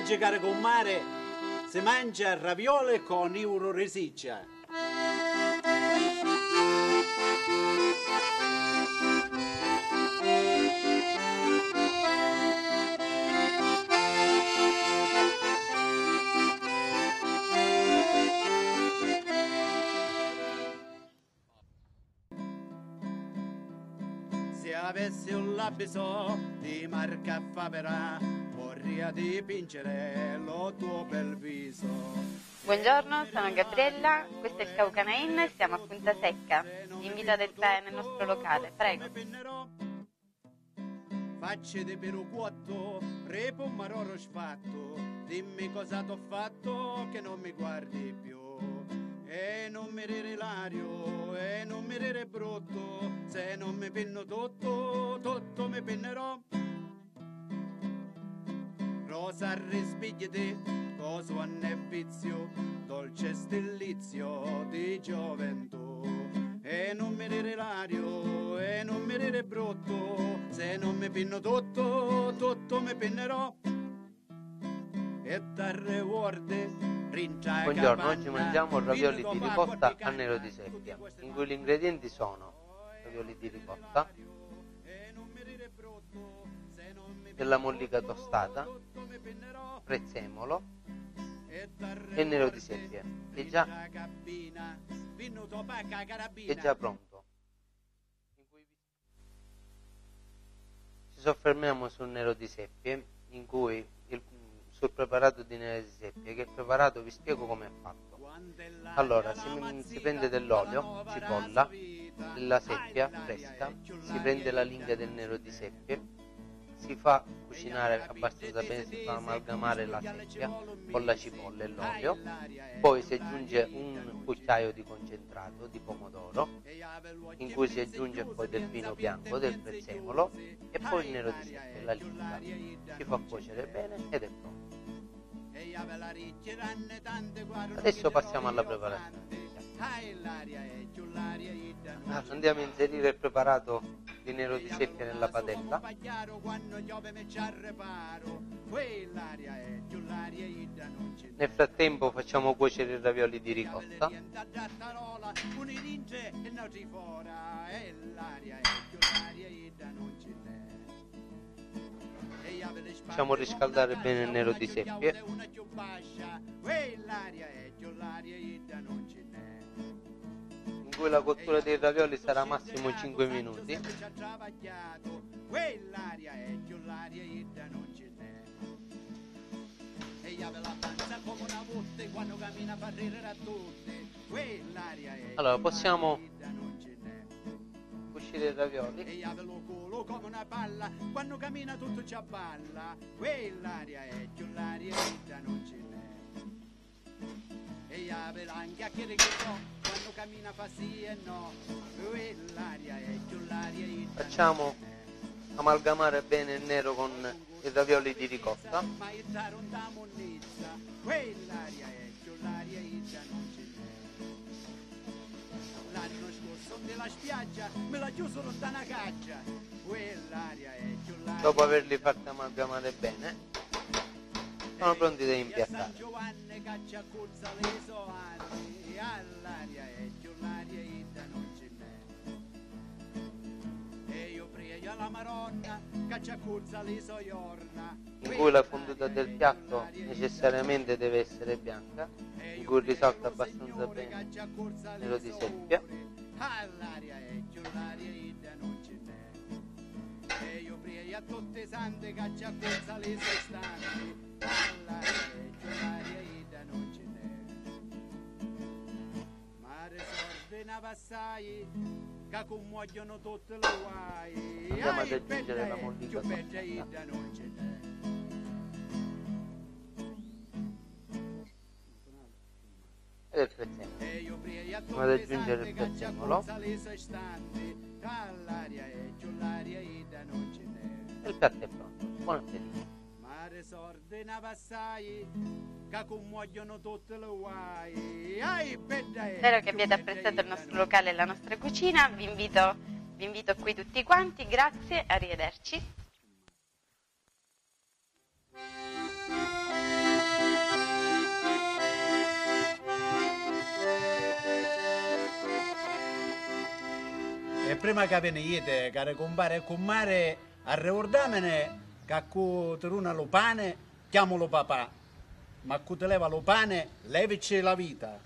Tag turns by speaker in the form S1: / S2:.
S1: Oggi, caro comare, si mangia ravioli con euro risiccia. Se avessi un labiso di marca Favera, vorrei dipingere lo tuo bel viso.
S2: Buongiorno, sono Gabriella, questo è il Caucana Inn e siamo a Punta Secca. Vi invito ad entrare nel nostro locale, prego.
S1: Facci di peruquotto, repo un maroro sfatto, dimmi cosa t'ho fatto che non mi guardi più. E non mi rire l'ario, e non mi rire brutto, se non mi pinno tutto, tutto mi pinnerò. Rosa rispigliati, coso è vizio, dolce stillizio di gioventù. E non mi rire l'ario, e non mi rire brutto, se non mi pinno tutto, tutto mi pinnerò. E darre guarde.
S3: Buongiorno, oggi mangiamo ravioli di ricotta a nero di seppia, in cui gli ingredienti sono ravioli di ricotta, della mollica tostata, prezzemolo e nero di seppia. È già pronto. Ci soffermiamo sul nero di seppie, in cui sul preparato di nero di seppia, che il preparato vi spiego come è fatto. Allora, si prende dell'olio, cipolla, della seppia fresca, si prende la linga del nero di seppie, si fa cucinare abbastanza bene, si fa amalgamare la seppia con la cipolla e l'olio, poi si aggiunge un cucchiaio di concentrato di pomodoro, in cui si aggiunge poi del vino bianco, del prezzemolo e poi il nero di seppia, la linga. Si fa cuocere bene ed è pronto. Adesso passiamo alla preparazione. Andiamo a inserire il preparato di nero di seppia nella padella. Nel frattempo facciamo cuocere i ravioli di ricotta. Facciamo riscaldare bene il nero di seppie. In cui la cottura dei ravioli sarà massimo 5 minuti. Allora possiamo cucire i ravioli.
S1: Come una palla, quando cammina tutto ci abballa, quell'aria è giù l'aria non ce n'è. E ave anche a chiedere che so, quando cammina fa sì e no, quell'aria è giù l'aria
S3: facciamo amalgamare bene il nero con i ravioli di ricotta.
S1: Ma il taronda monnezza, quell'aria è giù l'aria non ce n'è. L'anno scorso della spiaggia me l'ha chiuso da una caccia.
S3: Dopo averli fatti amalgamare bene, sono pronti da impiattare. In cui la fonduta del piatto necessariamente deve essere bianca, in cui risalta abbastanza bene nero di seppia.
S1: E io prego a tutte sante che ci accorza le sostanze, all'aria ida non ce n'è. Mare sorbe ne passai, che commuoiono tutte le guai.
S3: Andiamo ad aggiungere la mollica
S1: ida non ce n'è.
S3: E il prezzemolo. Andiamo ad aggiungere il prezzemolo. E il piatto è pronto. Buon appetito.
S1: Mare sorde ne passai, che commuoiono tutte le guai.
S2: Spero che abbiate apprezzato il nostro locale e la nostra cucina. Vi invito qui tutti quanti. Grazie, arrivederci.
S1: E prima che venite, cari compare e comare, a ricordamene che a cu teruna lo pane, chiamalo papà. Ma a cu te leva lo pane, levici la vita.